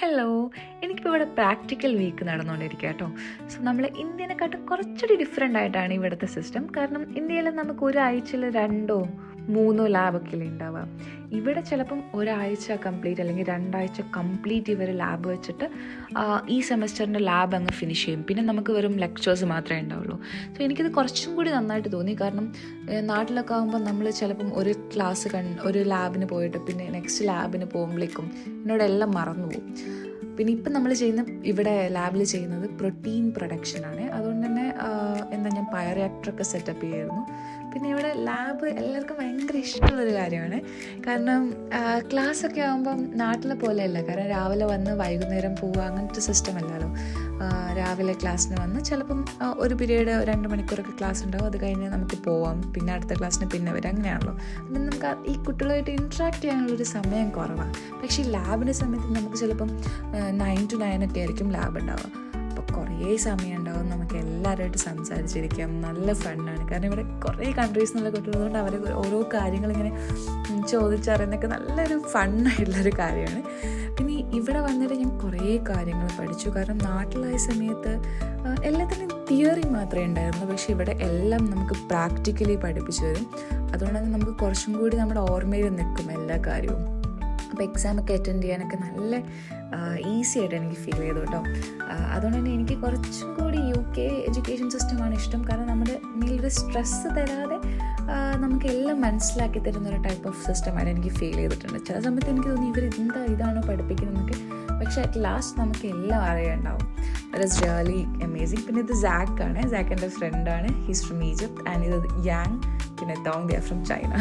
Hello, എനിക്കിപ്പോൾ ഇവിടെ practical week നടന്നുകൊണ്ടിരിക്കുക കേട്ടോ. സോ നമ്മൾ ഇന്ത്യനെക്കാട്ടും കുറച്ചുകൂടി ഡിഫറെൻ്റ് ആയിട്ടാണ് ഇവിടുത്തെ സിസ്റ്റം. കാരണം ഇന്ത്യയിൽ നമുക്ക് ഒരാഴ്ചയിൽ 2-3 ലാബൊക്കെ ഉണ്ടാവുക. ഇവിടെ ചിലപ്പം ഒരാഴ്ച കംപ്ലീറ്റ് അല്ലെങ്കിൽ 2 ആഴ്ച കംപ്ലീറ്റ് ഇവർ ലാബ് വെച്ചിട്ട് ഈ സെമസ്റ്ററിൻ്റെ ലാബ് അങ്ങ് ഫിനിഷ് ചെയ്യും. പിന്നെ നമുക്ക് വെറും ലെക്ചേഴ്സ് മാത്രമേ ഉണ്ടാവുള്ളൂ. സോ എനിക്കിത് കുറച്ചും കൂടി നന്നായിട്ട് തോന്നി. കാരണം നാട്ടിലൊക്കെ ആകുമ്പോൾ നമ്മൾ ചിലപ്പം ഒരു ലാബിന് പോയിട്ട് പിന്നെ നെക്സ്റ്റ് ലാബിന് പോകുമ്പോഴേക്കും എന്നോടെല്ലാം മറന്നു പോകും. പിന്നെ ഇപ്പം നമ്മൾ ഇവിടെ ലാബിൽ ചെയ്യുന്നത് പ്രോട്ടീൻ പ്രൊഡക്ഷനാണ്. അതുകൊണ്ട് തന്നെ ഞാൻ ബയോറിയാക്ടറൊക്കെ സെറ്റപ്പ് ചെയ്യായിരുന്നു. പിന്നെ ഇവിടെ ലാബ് എല്ലാവർക്കും ഭയങ്കര ഇഷ്ടമുള്ളൊരു കാര്യമാണ്. കാരണം ക്ലാസ്സൊക്കെ ആകുമ്പം നാട്ടിലെ പോലെയല്ല. കാരണം രാവിലെ വന്ന് വൈകുന്നേരം പോവുക അങ്ങനത്തെ സിസ്റ്റം അല്ലല്ലോ. രാവിലെ ക്ലാസ്സിന് വന്ന് ചിലപ്പം ഒരു പീരീഡ് 2 മണിക്കൂറൊക്കെ ക്ലാസ് ഉണ്ടാവും. അത് കഴിഞ്ഞ് നമുക്ക് പോവാം. പിന്നെ അടുത്ത ക്ലാസ്സിന് പിന്നെ വരും. അങ്ങനെയാണല്ലോ. അപ്പം നമുക്ക് ഈ കുട്ടികളുമായിട്ട് ഇൻട്രാക്ട് ചെയ്യാനുള്ളൊരു സമയം കുറവാണ്. പക്ഷേ ഈ ലാബിൻ്റെ സമയത്ത് നമുക്ക് ചിലപ്പം 9 to 9 ഒക്കെ ആയിരിക്കും ലാബ് ഉണ്ടാവുക. അപ്പോൾ കുറേ സമയം ഉണ്ടാവും. നമുക്ക് എല്ലാവരുമായിട്ട് സംസാരിച്ചിരിക്കാം. നല്ല ഫണ്ണാണ്. കാരണം ഇവിടെ കുറേ കൺട്രീസ് എന്നുള്ള കുട്ടികളുകൊണ്ട് അവർ ഓരോ കാര്യങ്ങളിങ്ങനെ ചോദിച്ചറിയുന്നതൊക്കെ നല്ലൊരു ഫണ്ണായിട്ടുള്ളൊരു കാര്യമാണ്. പിന്നെ ഇവിടെ വന്നിട്ട് ഞാൻ കുറേ കാര്യങ്ങൾ പഠിച്ചു. കാരണം നാട്ടിലായ സമയത്ത് എല്ലാത്തിനും തിയറി മാത്രമേ ഉണ്ടായിരുന്നു. പക്ഷേ ഇവിടെ എല്ലാം നമുക്ക് പ്രാക്ടിക്കലി പഠിപ്പിച്ചു തരും. അതുകൊണ്ട് തന്നെ നമുക്ക് കുറച്ചും കൂടി നമ്മുടെ ഓർമ്മയിൽ നിൽക്കും എല്ലാ കാര്യവും. അപ്പോൾ എക്സാമൊക്കെ അറ്റൻഡ് ചെയ്യാനൊക്കെ നല്ല ഈസി ആയിട്ട് എനിക്ക് ഫീൽ ചെയ്തു കേട്ടോ. അതുകൊണ്ട് തന്നെ എനിക്ക് കുറച്ചും കൂടി UK എഡ്യൂക്കേഷൻ സിസ്റ്റമാണ് ഇഷ്ടം. കാരണം നമ്മുടെ മേലൊരു സ്ട്രെസ്സ് തരാതെ നമുക്കെല്ലാം മനസ്സിലാക്കി തരുന്നൊരു ടൈപ്പ് ഓഫ് സിസ്റ്റമായിട്ട് എനിക്ക് ഫീൽ ചെയ്തിട്ടുണ്ട്. ചില സമയത്ത് എനിക്ക് തോന്നി ഇതാണോ പഠിപ്പിക്കുന്നതെന്നൊക്കെ. പക്ഷേ അറ്റ് ലാസ്റ്റ് നമുക്ക് എല്ലാം അറിയാനുണ്ടാവും. That is really amazing. പിന്നെ ഇത് സാക്ക് എൻ്റെ ഫ്രണ്ടാണ്. He's from Egypt. ആൻഡ് ഇത് യാങ്. പിന്നെ Tong they are from China.